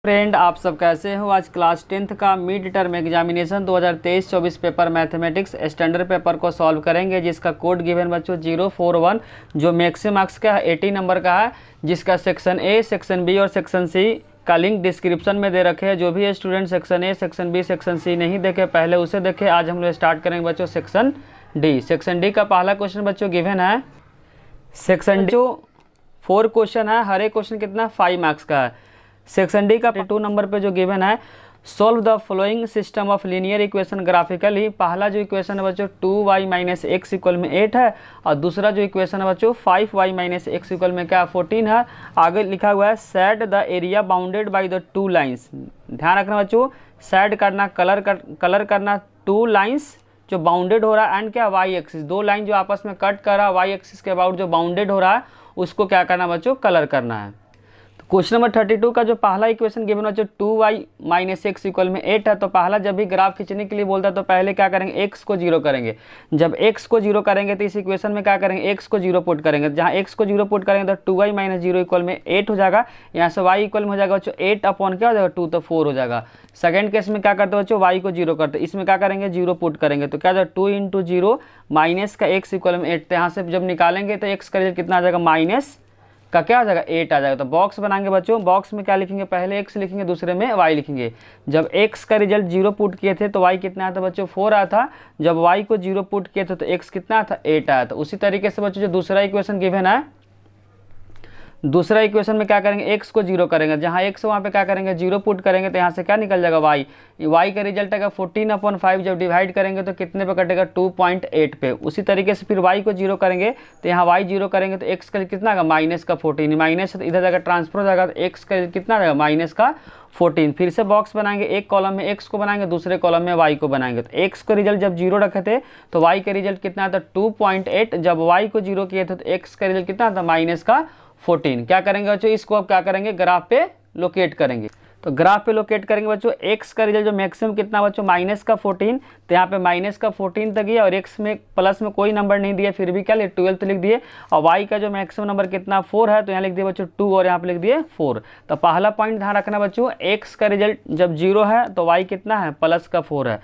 Friend, आप सब कैसे हो। आज क्लास 10th का mid term examination 2023-24 paper mathematics standard paper को सॉल्व करेंगे, जिसका कोड गिवन बच्चों 041 जो मैक्सिमम मार्क्स का है 80 नंबर का है, जिसका सेक्शन ए, सेक्शन बी और सेक्शन सी का लिंक डिस्क्रिप्शन में दे रखे हैं। जो भी student section A, section B, section C नहीं देखे पहले उसे देखे। आज हम लोग स्टार्ट करेंगे बच्चों सेक्शन डी। सेक्शन डी का पहला क्वेश्चन बच्चों गिवन है। सेक्शन डी जो 4 क्वेश्चन है, हर एक क्वेश्चन कितना 5 मार्क्स का है। सेक्शन डी का 2 नंबर पे जो गिवन है, solve the following system of linear equation graphically. पहला जो इक्वेशन है बच्चों 2y माइनस एक्स इक्वल में 8 है, और दूसरा जो इक्वेशन है बच्चों 5y माइनस एक्स इक्वल में क्या 14 है। आगे लिखा हुआ है set the area bounded by the 2 lines. ध्यान रखना बच्चों, सेट करना, कलर करना 2 लाइन्स जो बाउंडेड हो रहा है, एंड क्या वाई एक्सिस, 2 लाइन जो आपस में कट कर रहा है वाई एक्सिस के अबाउट जो बाउंडेड हो रहा है उसको क्या करना बच्चों, कलर करना है। क्वेश्चन नंबर 32 का जो पहला इक्वेशन गिवन बच्चों 2y माइनस एक्स इक्वल में 8 है। तो पहला जब भी ग्राफ खींचने के लिए बोलता है तो पहले क्या करेंगे, x को 0 करेंगे। जब x को 0 करेंगे तो इस इक्वेशन में क्या करेंगे, x को 0 पुट करेंगे। जहाँ x को 0 पुट करेंगे तो 2y माइनस 0 इक्वल में 8 हो जाएगा। यहाँ से y इक्वल में हो जाएगा बच्चों 8 अपॉन क्या हो जाएगा 2, तो 4 हो जाएगा। सेकंड केस में क्या करते हो बच्चों, y को 0 करते, इसमें क्या करेंगे 0 पुट करेंगे तो क्या जाएगा 2 इंटू 0 माइनस का x इक्वल में 8। तो यहाँ से जब निकालेंगे तो x का रिजल्ट कितना आ जाएगा, माइनस का क्या आ जाएगा 8 आ जाएगा। तो बॉक्स बनाएंगे बच्चों, बॉक्स में क्या लिखेंगे, पहले x लिखेंगे, दूसरे में y लिखेंगे। जब x का रिजल्ट 0 पुट किए थे तो y कितना आया था बच्चों 4 आया था। जब y को 0 पुट किए थे तो x कितना आया था 8 आया था। उसी तरीके से बच्चों जो दूसरा इक्वेशन गिवन है, दूसरा इक्वेशन में क्या करेंगे, x को 0 करेंगे। जहाँ x वहाँ पे क्या करेंगे 0 पुट करेंगे तो यहाँ से क्या निकल जाएगा y का रिजल्ट आएगा 14/5। जब डिवाइड करेंगे तो कितने पे कटेगा 2.8 पे। उसी तरीके से फिर y को 0 करेंगे तो यहाँ y 0 करेंगे तो x का कितना आएगा माइनस का 14, माइनस इधर जाएगा ट्रांसफर हो जाएगा तो x का कितना आएगा माइनस का 14। फिर से बॉक्स बनाएंगे, एक कॉलम में x को बनाएंगे, दूसरे कॉलम में y को बनाएंगे। तो x का रिजल्ट जब 0 रखे थे तो y का रिजल्ट कितना आता 2.8। जब y को 0 किए थे तो x का रिजल्ट कितना आता माइनस का 14। क्या करेंगे बच्चों, इसको अब क्या करेंगे ग्राफ पे लोकेट करेंगे। तो ग्राफ पे लोकेट करेंगे बच्चों, x का रिजल्ट जो मैक्सिमम कितना बच्चों माइनस का 14, तो यहाँ पे माइनस का 14 तक दिया, और x में प्लस में कोई नंबर नहीं दिया, फिर भी क्या 12 लिख दिए। और y का जो मैक्सिमम नंबर कितना 4 है, तो यहाँ लिख दिए बच्चों 2 और यहाँ पे लिख दिए 4। तो पहला पॉइंट ध्यान रखना बच्चों, x का रिजल्ट जब 0 है तो y कितना है प्लस का 4 है।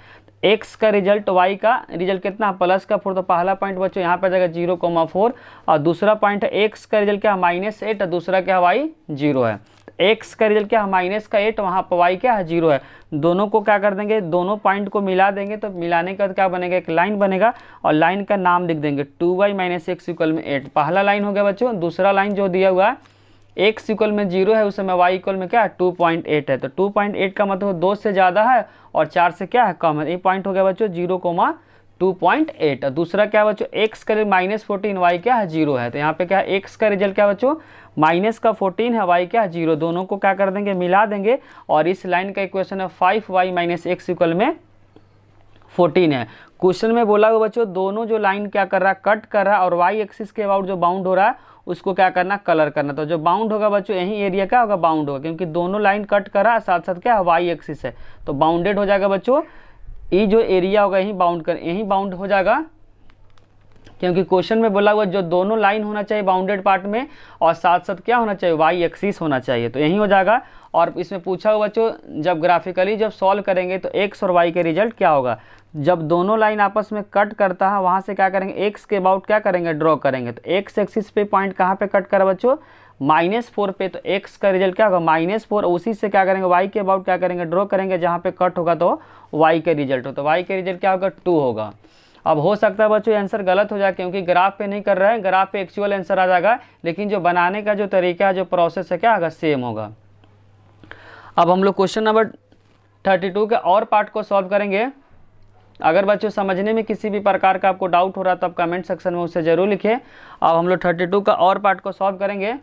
x का रिजल्ट y का रिजल्ट कितना प्लस का 4। तो पहला पॉइंट बच्चों यहाँ पे जाएगा 0,4, और दूसरा पॉइंट है x का रिजल्ट क्या है -8, और दूसरा क्या है y 0 है। x का रिजल्ट क्या है माइनस का 8, वहाँ पर y क्या है 0 है। दोनों को क्या कर देंगे, दोनों पॉइंट को मिला देंगे, तो मिलाने का क्या बनेगा, एक लाइन बनेगा, और लाइन का नाम लिख देंगे 2y माइनस एक्स इक्वल में 8। पहला लाइन हो गया बच्चों। दूसरा लाइन जो दिया हुआ है x इक्वल में 0 है, उस समय y इक्वल में क्या है 2.8 है। तो 2.8 का मतलब 2 से ज़्यादा है और 4 से क्या है कम है। ये पॉइंट हो गया बच्चों 0,2.8। और दूसरा क्या है बच्चों, x का -14, y क्या है 0 है। तो यहाँ पे क्या है x का रिजल्ट क्या बच्चों माइनस का 14 है, y क्या है 0। दोनों को क्या कर देंगे, मिला देंगे, और इस लाइन का इक्वेशन है 5y माइनस एक्स इक्वल में 14 है। क्वेश्चन में बोला हुआ बच्चों दोनों जो लाइन क्या कर रहा है, कट कर रहा है, और वाई एक्सिस के अबाउट जो बाउंड हो रहा है उसको क्या करना, कलर करना। तो जो बाउंड होगा बच्चों यही एरिया क्या होगा, बाउंड होगा, क्योंकि दोनों लाइन कट कर रहा है, साथ साथ क्या है वाई एक्सिस है, तो बाउंडेड हो जाएगा बच्चों। ये जो एरिया होगा यही बाउंड हो जाएगा, क्योंकि क्वेश्चन में बोला हुआ जो दोनों लाइन होना चाहिए बाउंडेड पार्ट में, और साथ साथ क्या होना चाहिए वाई एक्सिस होना चाहिए, तो यही हो जाएगा। और इसमें पूछा हुआ बच्चों जब ग्राफिकली जब सॉल्व करेंगे तो x और y के रिजल्ट क्या होगा। जब दोनों लाइन आपस में कट करता है वहाँ से क्या करेंगे, x के अबाउट क्या करेंगे, ड्रॉ करेंगे। तो x एक्सिस पे पॉइंट कहाँ पे कट करा बच्चों, -4 पे, तो x का रिजल्ट क्या होगा -4। उसी से क्या करेंगे y के अबाउट क्या करेंगे, ड्रॉ करेंगे, जहाँ पे कट होगा तो y का रिजल्ट हो, तो y का रिजल्ट क्या होगा 2 होगा। अब हो सकता है बच्चों आंसर गलत हो जाए, क्योंकि ग्राफ पे नहीं कर रहा है, ग्राफ पे एक्चुअल आंसर आ जाएगा, लेकिन जो बनाने का जो तरीका है, जो प्रोसेस है क्या होगा, सेम होगा। अब हम लोग क्वेश्चन नंबर 32 के और पार्ट को सॉल्व करेंगे। अगर बच्चों समझने में किसी भी प्रकार का आपको डाउट हो रहा है तो आप कमेंट सेक्शन में उसे जरूर लिखिए। अब हम लोग 32 का और पार्ट को सॉल्व करेंगे।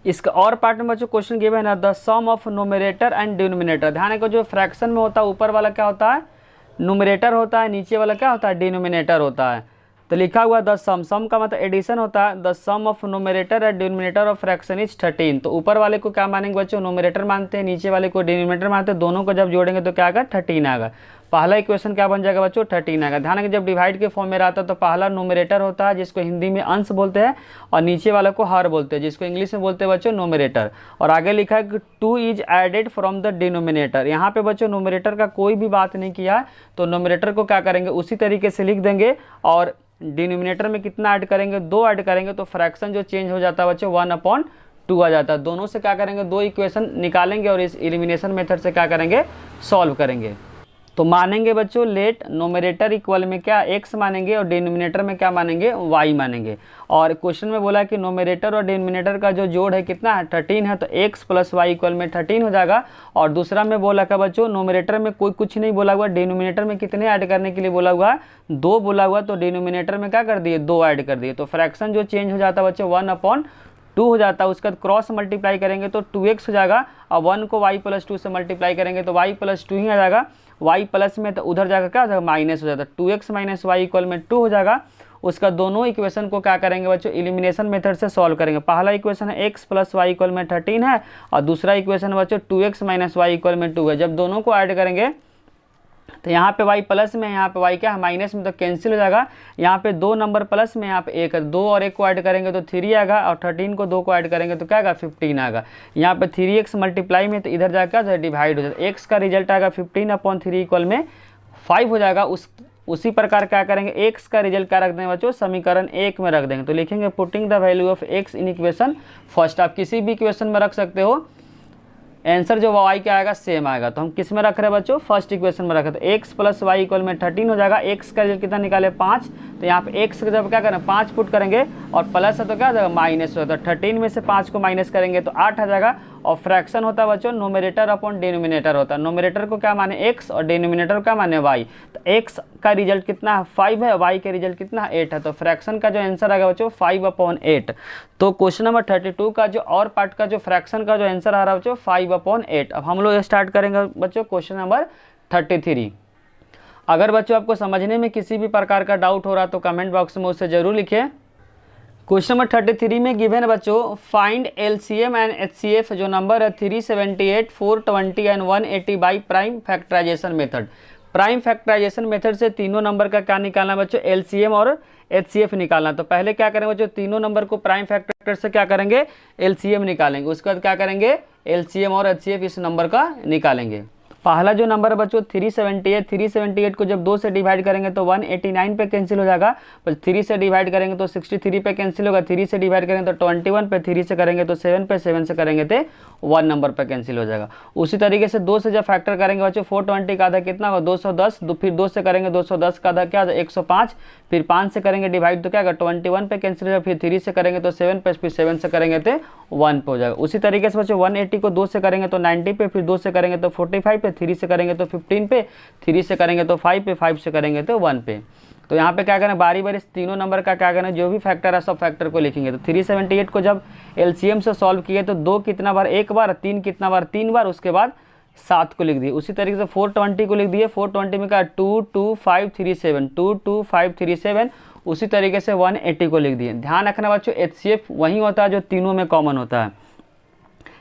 इसका और पार्ट में बच्चों क्वेश्चन गिवन है the sum of numerator and denominator. ध्यान रखो जो फ्रैक्शन में होता है ऊपर वाला क्या होता है, न्यूमरेटर होता है, नीचे वाला क्या होता है डिनोमिनेटर होता है। तो लिखा हुआ द सम का मतलब एडिशन होता है, the sum of nominator and denominator of fraction is 13। तो ऊपर वाले को क्या मानेंगे बच्चों, नोमिनेटर मानते हैं, नीचे वाले को डिनोमिनेटर मानते हैं, दोनों को जब जोड़ेंगे तो क्या आएगा 13 आएगा। पहला इक्वेशन क्या बन जाएगा बच्चों 13 आएगा। ध्यान रखिए जब डिवाइड के फॉर्म में रहता है तो पहला नोमिनेटर होता है जिसको हिंदी में अंश बोलते हैं, और नीचे वाला को हर बोलते हैं जिसको इंग्लिश में बोलते हैं बच्चों नोमिनेटर। और आगे लिखा है कि 2 is added from the denominator. यहाँ पे बच्चों नोमिनेटर का कोई भी बात नहीं किया है, तो नोमिनेटर को क्या करेंगे उसी तरीके से लिख देंगे, और डिनोमिनेटर में कितना ऐड करेंगे 2 ऐड करेंगे, तो फ्रैक्शन जो चेंज हो जाता है बच्चों 1/2 आ जाता है। दोनों से क्या करेंगे 2 इक्वेशन निकालेंगे और इस एलिमिनेशन मेथड से क्या करेंगे सॉल्व करेंगे। तो मानेंगे बच्चों लेट नोमिनेटर इक्वल में क्या x मानेंगे और डिनोमिनेटर में क्या मानेंगे y मानेंगे। और क्वेश्चन में बोला कि नोमिनेटर और डिनोमिनेटर का जो जोड़ है कितना है 13 है, तो x + y इक्वल में 13 हो जाएगा। और दूसरा में बोला का बच्चों नोमिनेटर में कोई कुछ नहीं बोला हुआ, डिनोमिनेटर में कितने ऐड करने के लिए बोला हुआ 2 बोला हुआ, तो डिनोमिनेटर में क्या कर दिए 2 ऐड कर दिए। तो फ्रैक्शन जो चेंज हो जाता है बच्चों 1/2 हो जाता है। उसके बाद क्रॉस मल्टीप्लाई करेंगे तो 2x हो जाएगा, और 1 को y + 2 से मल्टीप्लाई करेंगे तो y + 2 ही आ जाएगा। y प्लस में तो उधर जाकर क्या हो जाएगा माइनस हो जाता है, 2x - y इक्वल में 2 हो जाएगा। उसका दोनों इक्वेशन को क्या करेंगे बच्चों एलिमिनेशन मेथड से सॉल्व करेंगे। पहला इक्वेशन है x + y इक्वल में 13 है, और दूसरा इक्वेशन बच्चों 2x - y इक्वल में 2 है। जब दोनों को ऐड करेंगे तो यहाँ पे y प्लस में, यहाँ पे y क्या है माइनस में, तो कैंसिल हो जाएगा। यहाँ पे 2 नंबर प्लस में, यहाँ पे 1 है, 2 और 1 को ऐड करेंगे तो 3 आएगा, और 13 को 2 को ऐड करेंगे तो क्या आएगा 15 आएगा। यहाँ पे 3x मल्टीप्लाई में, तो इधर जाकर क्या डिवाइड हो जाता है, x का रिजल्ट आएगा 15/3 इक्वल में 5 हो जाएगा। उसी प्रकार क्या करेंगे x का रिजल्ट क्या रख देंगे बच्चों समीकरण 1 में रख देंगे। तो लिखेंगे putting the value of x in equation first. आप किसी भी इक्वेशन में रख सकते हो, आंसर जो y क्या आएगा सेम आएगा। तो हम किस में रख रहे हैं बच्चों फर्स्ट इक्वेशन में रख रहे हैं। x + y इक्वल में 13 हो जाएगा। x का रिजल्ट कितना निकाले 5, तो यहाँ पे x का जब क्या करें 5 पुट करेंगे, और प्लस है तो क्या हो जाएगा माइनस हो जाता है। 13 में से 5 को माइनस करेंगे तो 8 आ जाएगा। और फ्रैक्शन होता है बच्चों नोमिनेटर अपॉन डिनोमिनेटर होता है। नोमिनेटर को क्या माने x और डिनोमिनेटर को क्या माने y। तो x का रिजल्ट कितना है 5 है, y का रिजल्ट कितना है 8 है। तो फ्रैक्शन का जो आंसर आएगा बच्चों 5/8। तो क्वेश्चन नंबर 32 का जो और पार्ट का जो फ्रैक्शन का जो आंसर आ रहा है बच्चों 5/8। अब हम लोग स्टार्ट करेंगे बच्चों क्वेश्चन नंबर 33। अगर बच्चों आपको समझने में किसी भी प्रकार का डाउट हो रहा तो कमेंट बॉक्स में उससे जरूर लिखिए। क्वेश्चन नंबर 33 में गिवन है बच्चों फाइंड LCM एंड HCF जो नंबर है 378, 420 and 180 by prime factorization method. Prime factorization method से तीनों नंबर का क्या निकालना बच्चों LCM और HCF निकालना। तो पहले क्या करेंगे बच्चों तीनों नंबर को प्राइम फैक्टर से क्या करेंगे LCM निकालेंगे। उसके बाद क्या करेंगे LCM और HCF इस नंबर का निकालेंगे। पहला जो नंबर है बच्चों 378, 378 को जब 2 से डिवाइड करेंगे तो 189 पे कैंसिल हो जाएगा। बस 3 से डिवाइड करेंगे तो 63 पे कैंसिल होगा। 3 से डिवाइड करेंगे तो 21 पे, 3 से करेंगे तो 7 पे, 7 से करेंगे तो 1 नंबर पे कैंसिल हो जाएगा। उसी तरीके से 2 से जब फैक्टर करेंगे बच्चों 420 का आधा कितना होगा 210, फिर 2 से करेंगे 210 का आधा क्या 105, फिर 5 से करेंगे डिवाइड तो क्या होगा 21 पे कैंसिल हो जाएगा। फिर 3 से करेंगे तो 7 पे, फिर 7 से करेंगे तो 1 पे हो जाएगा। उसी तरीके से बच्चों 180 को 2 से करेंगे तो 90 पे, फिर 2 से करेंगे तो 45 पे, 3 से करेंगे तो 15 पे, 3 से करेंगे तो 5 पे, 5 से करेंगे तो 1 पे। तो यहाँ पे क्या करें बारी बारी तीनों नंबर का क्या करें जो भी फैक्टर है सब फैक्टर को लिखेंगे। तो 378 को जब LCM से सॉल्व किए तो 2 कितना बार 1 बार, 3 कितना बार 3 बार, उसके बाद 7 को लिख दिए। उसी तरीके से 420 को लिख दिए। 420 में क्या 22537, 22537। उसी तरीके से 180 को लिख दिए। ध्यान रखना बच्चों HCF वही होता है जो तीनों में कॉमन होता है।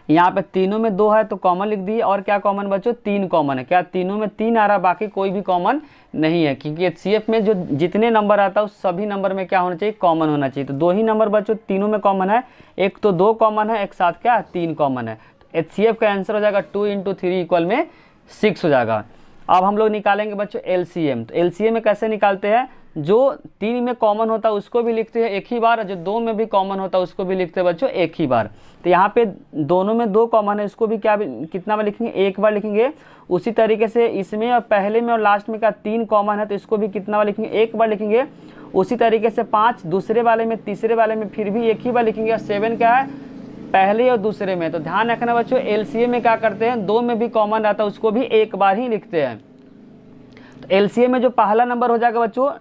यहाँ पे तीनों में 2 है तो कॉमन लिख दिए। और क्या कॉमन बच्चों 3 कॉमन है। क्या तीनों में 3 आ रहा, बाकी कोई भी कॉमन नहीं है, क्योंकि HCF में जो जितने नंबर आता है उस सभी नंबर में क्या होना चाहिए कॉमन होना चाहिए। तो 2 ही नंबर बच्चों तीनों में कॉमन है, एक तो 2 कॉमन है, एक साथ क्या 3 कॉमन है। तो HCF का आंसर हो जाएगा 2 × 3 इक्वल में 6 हो जाएगा। अब हम लोग निकालेंगे बच्चों LCM। तो LCM में कैसे निकालते हैं, जो 3 में कॉमन होता है उसको भी लिखते हैं एक ही बार, जो 2 में भी कॉमन होता है उसको भी लिखते हैं बच्चों एक ही बार। तो यहाँ पे दोनों में 2 कॉमन है, इसको भी क्या कितना बार लिखेंगे एक बार लिखेंगे। उसी तरीके से इसमें और पहले में और लास्ट में क्या 3 कॉमन है तो इसको भी कितना बार लिखेंगे एक बार लिखेंगे। उसी तरीके से 5 दूसरे वाले में, तीसरे वाले में फिर भी एक ही बार लिखेंगे। 7 क्या है पहले और दूसरे में। तो ध्यान रखना बच्चों LCM में क्या करते हैं 2 में भी कॉमन रहता है उसको भी एक बार ही लिखते हैं। तो LCM में जो पहला नंबर हो जाएगा बच्चों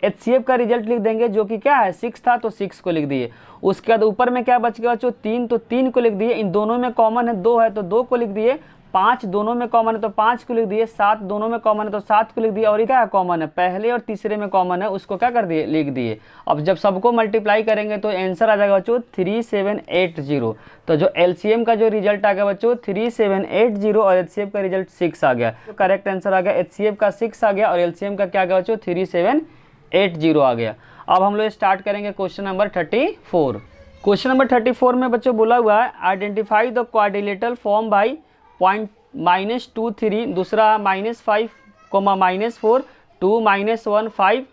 HCF का रिजल्ट लिख देंगे जो कि क्या है 6 था तो 6 को लिख दिए। उसके बाद ऊपर में क्या बच गया बच्चों 3, तो 3 को लिख दिए। इन दोनों में कॉमन है 2 है तो 2 को लिख दिए। 5 दोनों में कॉमन है तो 5 को लिख दिए, 7 दोनों में कॉमन है तो 7 को लिख दिए, और ये क्या कॉमन है, पहले और तीसरे में कॉमन है उसको क्या कर दिए, लिख दिए। अब जब सबको मल्टीप्लाई करेंगे तो आंसर आ जाएगा बच्चों 3780। तो जो एलसीएम का जो रिजल्ट आ गया बच्चों 3780 और एचसीएफ का रिजल्ट 6 आ गया। तो करेक्ट आंसर आ गया एचसीएफ का 6 आ गया और एलसीएम का क्या आ गया बच्चों 3780 आ गया। अब हम लोग स्टार्ट करेंगे क्वेश्चन नंबर 34। क्वेश्चन नंबर 34 में बच्चों बोला हुआ है identify the quadrilateral form by point -23, दूसरा -5, -4, 2, -1, 5,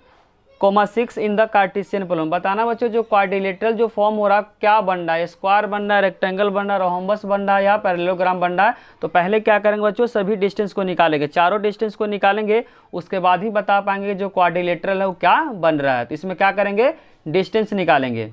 6 इन द कार्टेशियन पोलम। बताना बच्चों जो क्वाड्रिलेटरल जो फॉर्म हो रहा क्या बन रहा है, स्क्वायर बन रहा है, रेक्टेंगल बन रहा है, रोम्बस बन रहा है या पैरेललोग्राम बन रहा है। तो पहले क्या करेंगे बच्चों, सभी डिस्टेंस को निकालेंगे, चारों डिस्टेंस को निकालेंगे, उसके बाद ही बता पाएंगे जो क्वाड्रिलेटरल है वो क्या बन रहा है। तो इसमें क्या करेंगे, डिस्टेंस निकालेंगे।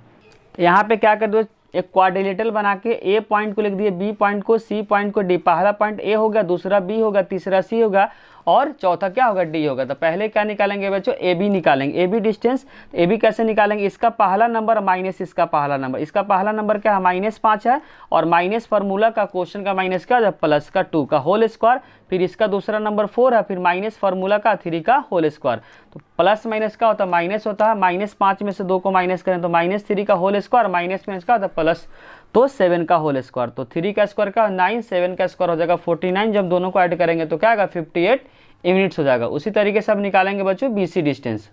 यहाँ पे क्या कर दो, एक क्वाड्रिलेटरल बना के ए पॉइंट को लिख दिए, बी पॉइंट को, सी पॉइंट को, डी। पहला पॉइंट ए होगा, दूसरा बी होगा, तीसरा सी होगा और चौथा क्या होगा, डी होगा। तो पहले क्या निकालेंगे बच्चों, ए बी निकालेंगे, A B distance. A B कैसे निकालेंगे, इसका पहला नंबर माइनस इसका पहला नंबर, इसका पहला नंबर क्या है -5 है और माइनस फार्मूला का क्वेश्चन का माइनस क्या है, प्लस का 2 का होल स्क्वायर, फिर इसका दूसरा नंबर 4 है, फिर माइनस फार्मूला का 3 का होल स्क्वायर। तो प्लस माइनस का होता है माइनस होता है, -5 में से 2 को माइनस करें तो -3 का होल स्क्वायर, माइनस का होता है प्लस, तो 7 का होल स्क्वायर। तो 3 का स्क्वायर का 9, 7 का स्क्वायर हो जाएगा 49। जब दोनों को ऐड करेंगे तो क्या आएगा 58 यूनिट्स हो जाएगा। उसी तरीके से अब निकालेंगे बच्चों बीसी डिस्टेंस।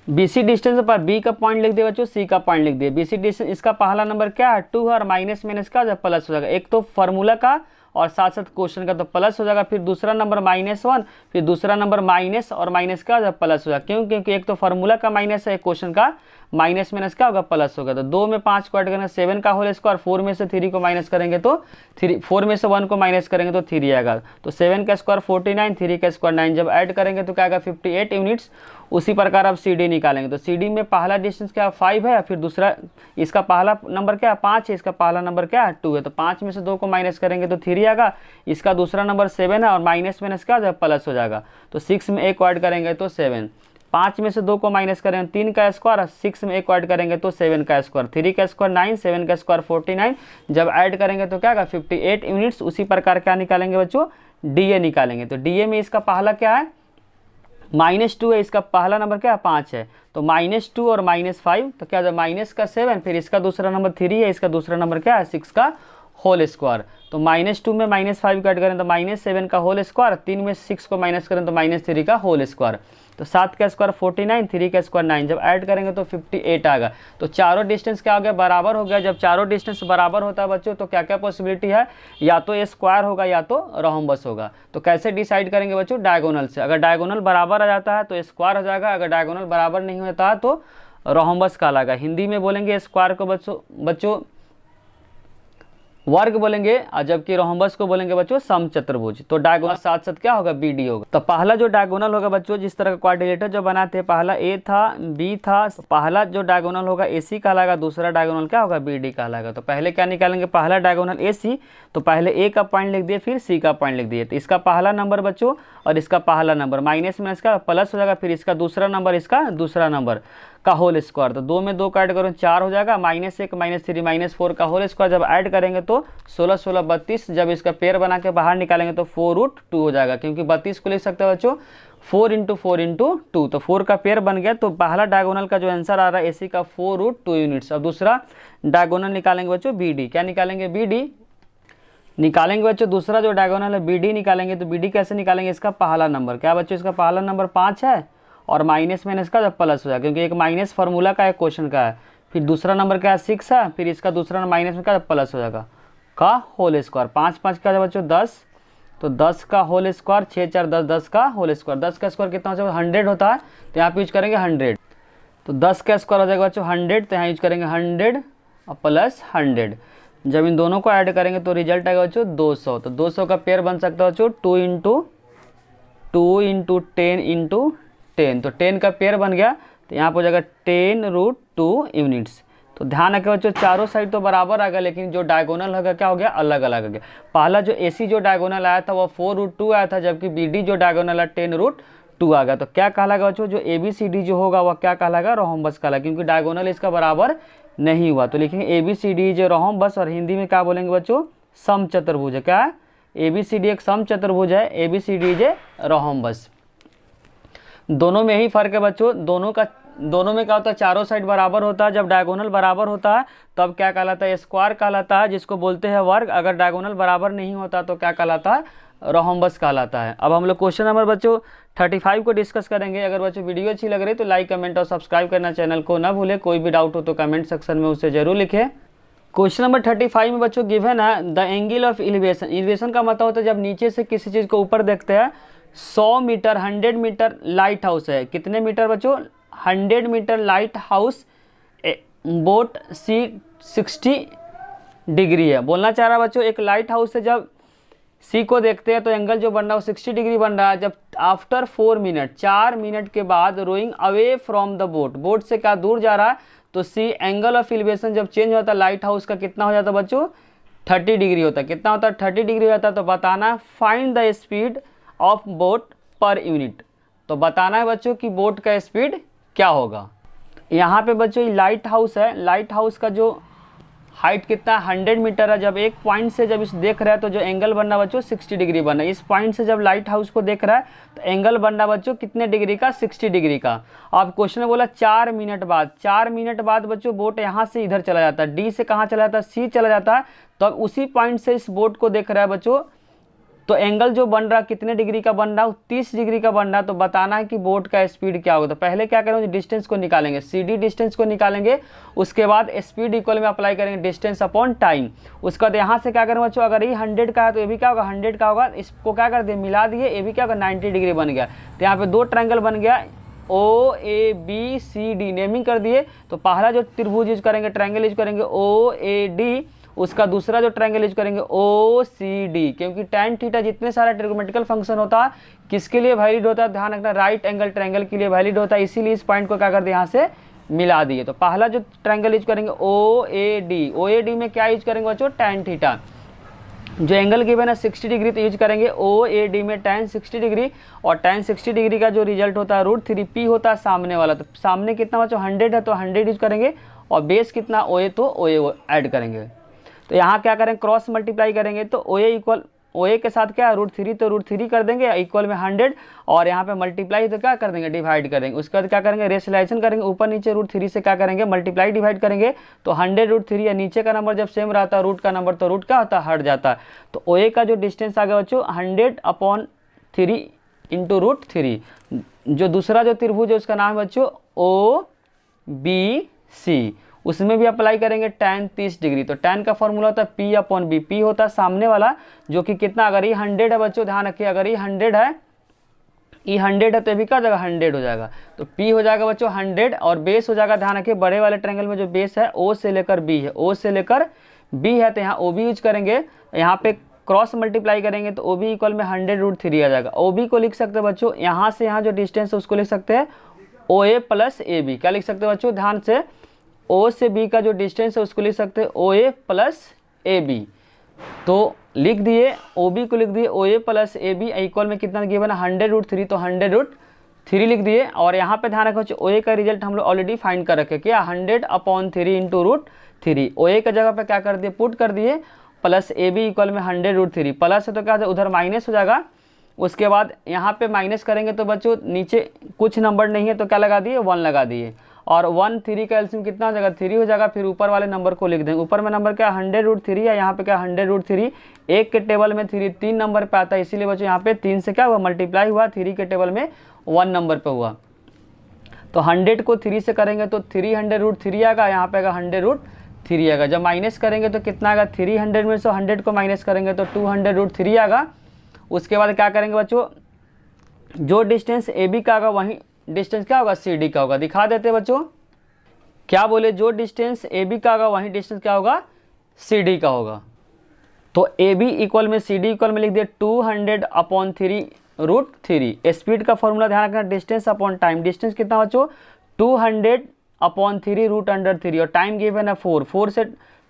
बीसी डिस्टेंस पर बी का पॉइंट लिख दिए बच्चों, सी का पॉइंट लिख दिए। बीसी डिस्टेंस इसका पहला नंबर क्या है 2 है और माइनस का जब प्लस हो जाएगा, एक तो फार्मूला का और साथ साथ क्वेश्चन का तो प्लस हो जाएगा, फिर दूसरा नंबर -1, फिर दूसरा नंबर माइनस और माइनस का जब प्लस हो जाएगा। क्यों, क्योंकि एक तो फार्मूला का माइनस है, क्वेश्चन का माइनस क्या होगा, प्लस होगा। तो 2 में 5 को ऐड करेंगे 7 का होल स्क्वायर, 4 में से 3 को माइनस करेंगे तो 4 में से 1 को माइनस करेंगे तो 3 आएगा। तो 7 का स्क्वायर 49, 3 का स्क्वायर 9, जब ऐड करेंगे तो क्या आएगा 58 यूनिट्स। उसी प्रकार अब सी डी निकालेंगे। तो सी डी में पहला डिस्टेंस क्या 5 है, फिर दूसरा इसका पहला नंबर क्या 5 है, इसका पहला नंबर क्या 2 है। तो 5 में से 2 को माइनस करेंगे तो 3 आएगा, इसका दूसरा नंबर 7 है और माइनस क्या हो जाएगा प्लस हो जाएगा। तो 6 में 1 ऐड करेंगे तो 7, 5 में से 2 को माइनस करेंगे 3 का स्क्वायर, 6 में 1 ऐड करेंगे तो 7 का स्क्वायर, 3 का स्क्वायर 9, 7 का स्क्वायर 49। जब ऐड करेंगे तो क्या आएगा 58 यूनिट्स। उसी प्रकार क्या निकालेंगे बच्चों, डीए निकालेंगे। तो डीए में इसका पहला क्या है -2 है, इसका पहला नंबर क्या है 5 है, तो -2 और -5 तो क्या है माइनस का 7, फिर इसका दूसरा नंबर 3 है, इसका दूसरा नंबर क्या है 6 का होल स्क्वायर। तो -2 में -5 कट करें तो -7 का होल स्क्वायर, 3 में 6 को माइनस करें तो -3 का होल स्क्वायर। तो 7 का स्क्वायर 49, 3 का स्क्वायर 9, जब ऐड करेंगे तो 58 आएगा। तो चारों डिस्टेंस क्या हो गया, बराबर हो गया। जब चारों डिस्टेंस बराबर होता है बच्चों तो क्या क्या पॉसिबिलिटी है, या तो ये स्क्वायर होगा या तो रोम्बस होगा। तो कैसे डिसाइड करेंगे बच्चों, डायगोनल से। अगर डायगोनल बराबर आ जाता है तो स्क्वायर हो जाएगा, अगर डायगोनल बराबर नहीं होता है तो रोम्बस कहलाएगा। हिंदी में बोलेंगे स्क्वायर को बच्चों वर्ग बोलेंगे और जबकि रोम्बस को बोलेंगे बच्चों समचतुर्भुज। तो डायगोनल साथ साथ क्या होगा, बीडी होगा। तो पहला जो डायगोनल होगा बच्चों, जिस तरह का क्वाड्रिलेटर जो बनाते हैं, पहला ए था, बी था, पहला जो डायगोनल होगा एसी कहलाएगा, दूसरा डायगोनल क्या होगा, बीडी कहलाएगा। तो पहले क्या निकालेंगे, पहला डायगोनल एसी, तो पहले ए का पॉइंट लिख दिए, फिर सी का पॉइंट लिख दिए। तो इसका पहला नंबर बच्चों और इसका पहला नंबर माइनस में इसका प्लस हो जाएगा, फिर इसका दूसरा नंबर, इसका दूसरा नंबर का होल स्क्वायर। तो 2 में 2 का ऐड करो 4 हो जाएगा, -1, -3, -4 का होल स्क्वायर। जब ऐड करेंगे तो 16, 16, 32। जब इसका पेयर बना के बाहर निकालेंगे तो 4√2 हो जाएगा, क्योंकि 32 को लिख सकते हैं बच्चों 4 × 4 × 2। तो 4 का पेयर बन गया। तो पहला डायगोनल का जो आंसर आ रहा है एसी का 4√2 यूनिट्स। अब दूसरा डायगोनल निकालेंगे बच्चों बीडी। क्या निकालेंगे, बीडी निकालेंगे बच्चों। दूसरा जो डायगोनल है बीडी निकालेंगे। तो बीडी कैसे निकालेंगे, इसका पहला नंबर क्या बच्चों, इसका पहला नंबर 5 है और माइनस में इसका जब प्लस हो जाएगा, क्योंकि एक माइनस फार्मूला का एक क्वेश्चन का है। फिर दूसरा नंबर क्या है 6 है, फिर इसका दूसरा माइनस में क्या प्लस हो जाएगा का होल स्क्वायर। 5, 5 का बच्चों 10, तो 10 का होल स्क्वायर, 6, 4, 10, 10 का होल स्क्वायर। 10 का स्क्वायर कितना हो जाएगा 100 होता है, तो यहाँ पे यूज करेंगे 100। तो 10 का स्क्वायर हो जाएगा बच्चों 100, तो यहाँ यूज करेंगे 100 और प्लस 100। जब इन दोनों को ऐड करेंगे तो रिजल्ट आएगा बच्चों 200। तो 200 का पेयर बन सकता है बच्चों 2 × 10 × 10। तो 10 का पेयर बन गया, तो यहाँ पर हो जाएगा 10√2 यूनिट्स। तो ध्यान रखें बच्चों चारों साइड तो बराबर आ गया, लेकिन जो डायगोनल होगा क्या हो गया, अलग अलग हो गया। पहला जो एसी जो डायगोनल आया था वो 4√2 आया था, जबकि बीडी जो डायगोनल है 10√2 आ गया। तो क्या कहलाएगा बच्चों, जो ABCD जो होगा वह क्या कहलाएगा, रोम्बस कहलाएगा, क्योंकि डायगोनल इसका बराबर नहीं हुआ। तो लिखेंगे ABCD जो रोम्बस, और हिंदी में क्या बोलेंगे बच्चों, समचतुर्भुज। क्या है, ABCD एक सम चतुर्भुज है, ABCD इज ए रोम्बस। दोनों में ही फर्क है बच्चों, दोनों में क्या होता है, चारों साइड बराबर होता है। जब डायगोनल बराबर होता है तब क्या कहलाता है, स्क्वायर कहलाता है, जिसको बोलते हैं वर्ग। अगर डायगोनल बराबर नहीं होता तो क्या कहलाता है, रोम्बस कहलाता है। अब हम लोग क्वेश्चन नंबर बच्चों 35 को डिस्कस करेंगे। अगर बच्चों वीडियो अच्छी लग रही तो लाइक, कमेंट और सब्सक्राइब करना चैनल को ना भूले। कोई भी डाउट हो तो कमेंट सेक्शन में उसे जरूर लिखें। क्वेश्चन नंबर 35 में बच्चों गिवन है the angle of elevation. Elevation का मतलब होता है जब नीचे से किसी चीज़ को ऊपर देखते हैं। 100 मीटर 100 मीटर लाइट हाउस है। कितने मीटर बच्चों, 100 मीटर लाइट हाउस, बोट सी 60 डिग्री है। बोलना चाह रहा बच्चों एक लाइट हाउस से जब सी को देखते हैं तो एंगल जो बन रहा है वो 60 डिग्री बन रहा है। जब आफ्टर 4 मिनट 4 मिनट के बाद rowing away from the boat, boat से क्या दूर जा रहा है तो सी एंगल ऑफ एलिवेशन जब चेंज होता है लाइट हाउस का कितना हो जाता है बच्चों, 30 डिग्री होता है। कितना होता है, 30 डिग्री होता है। तो बताना है find the speed of boat per unit. तो बताना है बच्चों कि बोट का स्पीड क्या होगा। यहाँ पे बच्चों ये लाइट हाउस है, लाइट हाउस का जो हाइट कितना है 100 मीटर है। जब एक पॉइंट से जब इस देख रहा है तो जो एंगल बनना बच्चों 60 डिग्री बनना है। इस पॉइंट से जब लाइट हाउस को देख रहा है तो एंगल बनना बच्चों कितने डिग्री का, 60 डिग्री का। अब क्वेश्चन में बोला 4 मिनट बाद, 4 मिनट बाद बच्चों बोट यहाँ से इधर चला जाता है, डी से कहाँ चला जाता है, सी चला जाता है। तो अब उसी पॉइंट से इस बोट को देख रहा है बच्चों, तो एंगल जो बन रहा है कितने डिग्री का बन रहा है, 30 डिग्री का बन रहा है। तो बताना है कि बोट का स्पीड क्या होगा। तो पहले क्या करेंगे, डिस्टेंस को निकालेंगे, CD डिस्टेंस को निकालेंगे। उसके बाद स्पीड इक्वल में अप्लाई करेंगे डिस्टेंस अपॉन टाइम। उसके बाद यहाँ से क्या करेंगे बच्चों, अगर ये 100 का है तो ये भी क्या होगा 100 का होगा। इसको क्या कर दिए, मिला दिए, ये भी क्या होगा 90 डिग्री बन गया। तो यहाँ पे दो ट्रायंगल बन गया, OABCD नेमिंग कर दिए। तो पहला जो त्रिभुज यूज करेंगे, ट्रायंगल यूज करेंगे OAD, उसका दूसरा जो ट्रायंगल यूज करेंगे OCD। क्योंकि tan थीटा जितने सारा ट्रिग्नोमेट्रिकल फंक्शन होता है किसके लिए वैलिड होता है, ध्यान रखना, राइट एंगल ट्रायंगल के लिए वैलिड होता है। इसीलिए इस पॉइंट को क्या कर दिए, यहाँ से मिला दिए। तो पहला जो ट्रायंगल यूज करेंगे OAD में क्या यूज करेंगे बच्चों, tan थीटा। जो एंगल गिवन है 60 डिग्री तो यूज करेंगे OAD में tan 60 डिग्री। और tan 60 डिग्री का जो रिजल्ट होता है √3P होता है सामने वाला। तो सामने कितना बच्चों 100 है तो 100 यूज करेंगे, और बेस कितना OA तो OA ऐड करेंगे। तो यहाँ क्या करेंगे, क्रॉस मल्टीप्लाई करेंगे। तो OA के साथ क्या है √3, तो √3 कर देंगे इक्वल में 100, और यहाँ पे मल्टीप्लाई तो क्या कर देंगे, डिवाइड करेंगे। उसके बाद क्या करेंगे, रेशनलाइजेशन करेंगे, ऊपर नीचे √3 से क्या करेंगे, मल्टीप्लाई डिवाइड करेंगे। तो 100 √3 या नीचे का नंबर जब सेम रहता है रूट का नंबर तो रूट क्या होता है, हट जाता है। तो OA का जो डिस्टेंस आ गया बच्चों 100/3 इंटू √3। जो दूसरा जो त्रिभुज है उसका नाम है बच्चों OBC, उसमें भी अप्लाई करेंगे tan 30 डिग्री। तो tan का फॉर्मूला होता है P/B, P होता है सामने वाला जो कि कितना, अगर ये 100 है बच्चों, ध्यान रखिए, अगर ये 100 है, ये 100 है तो भी क्या हो जाएगा 100 हो जाएगा। तो P हो जाएगा बच्चों 100, और बेस हो जाएगा, ध्यान रखिए बड़े वाले ट्रायंगल में जो बेस है O से लेकर B है, O से लेकर B है। तो यहाँ OB यूज करेंगे, यहाँ पे क्रॉस मल्टीप्लाई करेंगे तो OB इक्वल में 100 √3 आ जाएगा। OB को लिख सकते हैं बच्चों, यहाँ से यहाँ जो डिस्टेंस है उसको लिख सकते हैं OA + AB। क्या लिख सकते हैं बच्चों, ध्यान से, O से B का जो डिस्टेंस है उसको लिख सकते हैं OA + AB। तो लिख दिए, OB को लिख दिए OA + AB इक्वल में कितना गिवन है 100 √3, तो 100 √3 लिख दिए। और यहाँ पे ध्यान रखो OA का रिजल्ट हम लोग ऑलरेडी फाइंड कर रखे, क्या 100/3 इंटू √3। OA का जगह पे क्या कर दिए, पुट कर दिए, प्लस AB इक्वल में 100 √3। प्लस है तो क्या उधर माइनस हो जाएगा। उसके बाद यहाँ पे माइनस करेंगे तो बच्चों नीचे कुछ नंबर नहीं है तो क्या लगा दिए, 1 लगा दिए। और 1 3 का एलसीएम कितना हो जाएगा, 3 हो जाएगा। फिर ऊपर वाले नंबर को लिख देंगे, ऊपर में नंबर क्या 100 √3 है, यहाँ पे क्या 100 √3। एक के टेबल में 3 नंबर पे आता है, इसीलिए बच्चों यहाँ पे 3 से क्या हुआ, मल्टीप्लाई हुआ, 3 के टेबल में 1 नंबर पे हुआ। तो 100 को 3 से करेंगे तो 300 √3 आएगा, यहाँ पे आएगा 100 √3 आएगा। जब माइनस करेंगे तो कितना आएगा, 300 में से 100 को माइनस करेंगे तो 200 √3 आएगा। उसके बाद क्या करेंगे बच्चों, जो डिस्टेंस AB का होगा वहीं डिस्टेंस क्या होगा, CD का होगा। दिखा देते बच्चों, क्या बोले, जो डिस्टेंस AB का होगा वहीं डिस्टेंस क्या होगा, CD का होगा। तो AB इक्वल में CD इक्वल में लिख दिया 200/3 √3। स्पीड का फॉर्मूला ध्यान रखना, डिस्टेंस अपॉन टाइम। डिस्टेंस कितना बच्चों 200/3 √3, और टाइम गिवन है 4 से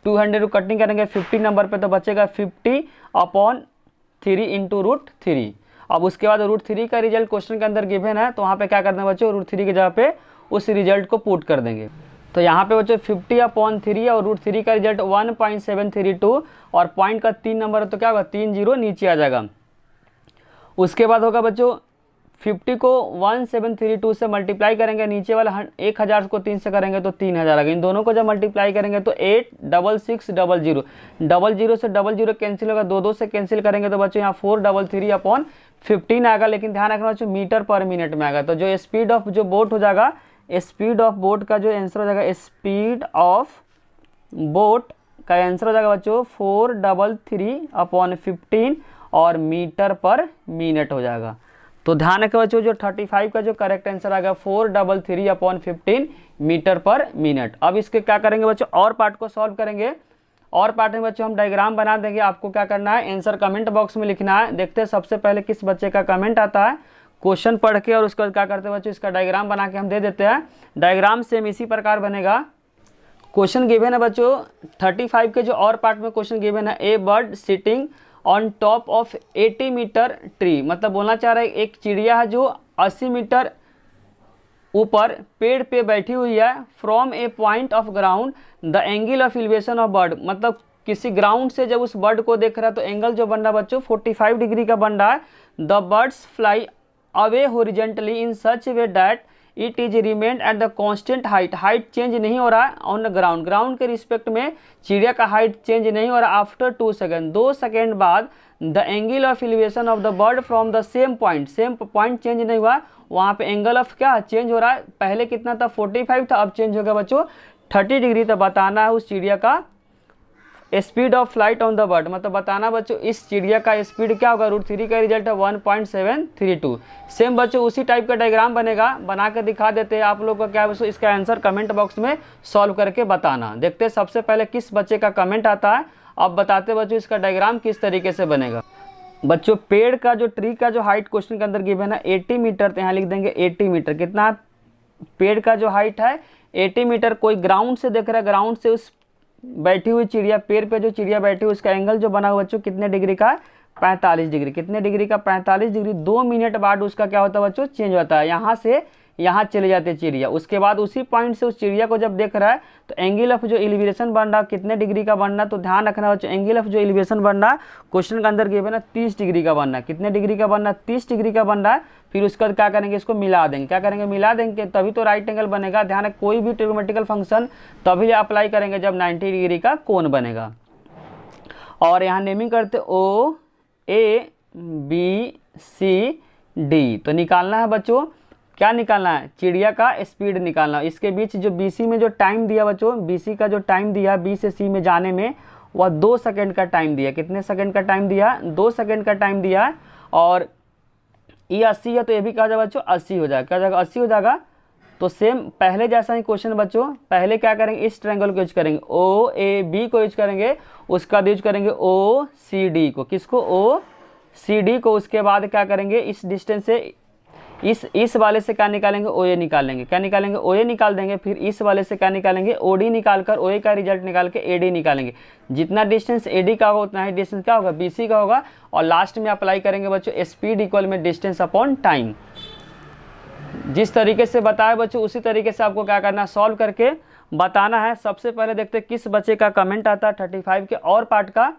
200 को कटिंग करेंगे 50 नंबर पे तो बचेगा 50/3 इंटू √3। अब उसके बाद √3 का रिजल्ट क्वेश्चन के अंदर गिवन है, तो वहाँ पे क्या करना है बच्चों, √3 की जगह पे उस रिजल्ट को पुट कर देंगे। तो यहाँ पे बच्चों 50/3 और √3 का रिजल्ट 1.732 और पॉइंट का 3 नंबर है तो क्या होगा 3 जीरो नीचे आ जाएगा। उसके बाद होगा बच्चों 50 को 1732 से मल्टीप्लाई करेंगे, नीचे वाला 1000 को 3 से करेंगे तो 3000 आ गया। इन दोनों को जब मल्टीप्लाई करेंगे तो 86600 00 से 00 कैंसिल होगा, 2 से कैंसिल करेंगे तो बच्चों यहाँ 433/15 आएगा। लेकिन ध्यान रखना बच्चों मीटर पर मिनट में आएगा। तो जो स्पीड ऑफ जो बोट हो जाएगा, स्पीड ऑफ बोट का जो आंसर हो जाएगा, स्पीड ऑफ बोट का आंसर हो जाएगा बच्चों 433/15 और मीटर पर मिनट हो जाएगा। तो ध्यान रखें बच्चों जो 35 का जो करेक्ट आंसर आ गया 433/15 मीटर पर मिनट। अब इसके क्या करेंगे बच्चों, और पार्ट को सॉल्व करेंगे। और पार्ट में बच्चों हम डायग्राम बना देंगे। आपको क्या करना है, आंसर कमेंट बॉक्स में लिखना है। देखते हैं सबसे पहले किस बच्चे का कमेंट आता है, क्वेश्चन पढ़ के और उसके बाद क्या करते हैं बच्चों, इसका डायग्राम बना के हम दे देते हैं। डायग्राम सेम इसी प्रकार बनेगा। क्वेश्चन गिवन है बच्चों 35 के जो और पार्ट में क्वेश्चन गिवन है, a bird sitting on top of 80 meter tree, मतलब बोलना चाह रहा है एक चिड़िया है जो 80 मीटर ऊपर पेड़ पे बैठी हुई है। From A point of ground the angle of elevation of bird, मतलब किसी ग्राउंड से जब उस बर्ड को देख रहा है तो एंगल जो बन रहा है बच्चों 45 डिग्री का बन रहा है। The birds fly away horizontally in such way that it is remain at the constant height, height change नहीं हो रहा है ऑन द ग्राउंड, ग्राउंड के रिस्पेक्ट में चिड़िया का हाइट चेंज नहीं हो रहा। आफ्टर 2 सेकेंड, 2 सेकेंड बाद the angle of elevation of the bird from the same point change नहीं हुआ, वहाँ पे एंगल ऑफ क्या चेंज हो रहा है। पहले कितना था 45 था, अब चेंज हो गया बच्चों 30 डिग्री। तो बताना है उस चिड़िया का speed of flight on the bird, मतलब बताना बच्चों इस चिड़िया का स्पीड क्या होगा। √3 का रिजल्ट है 1.732। सेम बच्चों उसी टाइप का डायग्राम बनेगा, बना के दिखा देते हैं आप लोग का क्या बच्चों, इसका आंसर कमेंट बॉक्स में सॉल्व करके बताना। देखते हैं सबसे पहले किस बच्चे का कमेंट आता है। अब बताते बच्चों इसका डायग्राम किस तरीके से बनेगा। बच्चों पेड़ का जो ट्री का जो हाइट क्वेश्चन के अंदर गिवन है 80 मीटर, तो यहाँ लिख देंगे 80 मीटर। कितना पेड़ का जो हाइट है 80 मीटर। कोई ग्राउंड से देख रहा है, ग्राउंड से उस बैठी हुई चिड़िया, पेड़ पे जो चिड़िया बैठी हुई उसका एंगल जो बना हुआ बच्चों कितने डिग्री का 45 डिग्री। कितने डिग्री का 45 डिग्री। 2 मिनट बाद उसका क्या होता है बच्चों चेंज होता है, यहाँ से यहाँ चले जाते हैं चिड़िया। उसके बाद उसी पॉइंट से उस चिड़िया को जब देख रहा है तो एंगल ऑफ जो एलिवेशन बन रहा कितने डिग्री का बनना। तो ध्यान रखना बच्चों एंगल ऑफ जो एलिवेशन बन रहा क्वेश्चन के अंदर गिवन है 30 डिग्री का बनना है। कितने डिग्री का बनना 30 डिग्री का बन रहा है। फिर उसके बाद क्या करेंगे, इसको मिला देंगे। क्या करेंगे, मिला देंगे, तभी तो राइट एंगल बनेगा। ध्यान रखें कोई भी ट्रिग्नोमेट्रिकल फंक्शन तभी अप्लाई करेंगे जब 90 डिग्री का कोण बनेगा। और यहाँ नेमिंग करते O A B C D। तो निकालना है बच्चों, क्या निकालना है, चिड़िया का स्पीड निकालना। इसके बीच जो BC में जो टाइम दिया बच्चों, BC का जो टाइम दिया B से C में जाने में वह 2 सेकेंड का टाइम दिया। कितने सेकेंड का टाइम दिया, 2 सेकेंड का टाइम दिया। और ये 80 है तो ये भी क्या हो जाएगा बच्चों 80 हो जाएगा। क्या हो जाएगा 80 हो जाएगा। तो सेम पहले जैसा ही क्वेश्चन बच्चों, पहले क्या करेंगे इस ट्रायंगल को यूज करेंगे, OAB को यूज करेंगे, उसका यूज करेंगे OCD को। किसको, OCD को। उसके बाद क्या करेंगे इस डिस्टेंस से इस वाले से क्या निकालेंगे, OA निकालेंगे। क्या निकालेंगे, OA निकाल देंगे। फिर इस वाले से क्या निकालेंगे, OD निकाल कर OA का रिजल्ट निकाल के AD निकालेंगे। जितना डिस्टेंस AD का होगा उतना ही डिस्टेंस क्या होगा BC का होगा। और लास्ट में अप्लाई करेंगे बच्चों स्पीड इक्वल में डिस्टेंस अपॉन टाइम। जिस तरीके से बताया बच्चों उसी तरीके से आपको क्या करना है, सॉल्व करके बताना है। सबसे पहले देखते हैं किस बच्चे का कमेंट आता है 35 के और पार्ट का।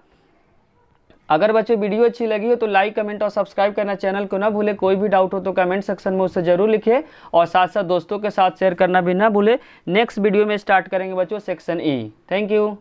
अगर बच्चों वीडियो अच्छी लगी हो तो लाइक कमेंट और सब्सक्राइब करना चैनल को ना भूले। कोई भी डाउट हो तो कमेंट सेक्शन में उससे जरूर लिखिए और साथ साथ दोस्तों के साथ शेयर करना भी ना भूले। नेक्स्ट वीडियो में स्टार्ट करेंगे बच्चों सेक्शन E। Thank you.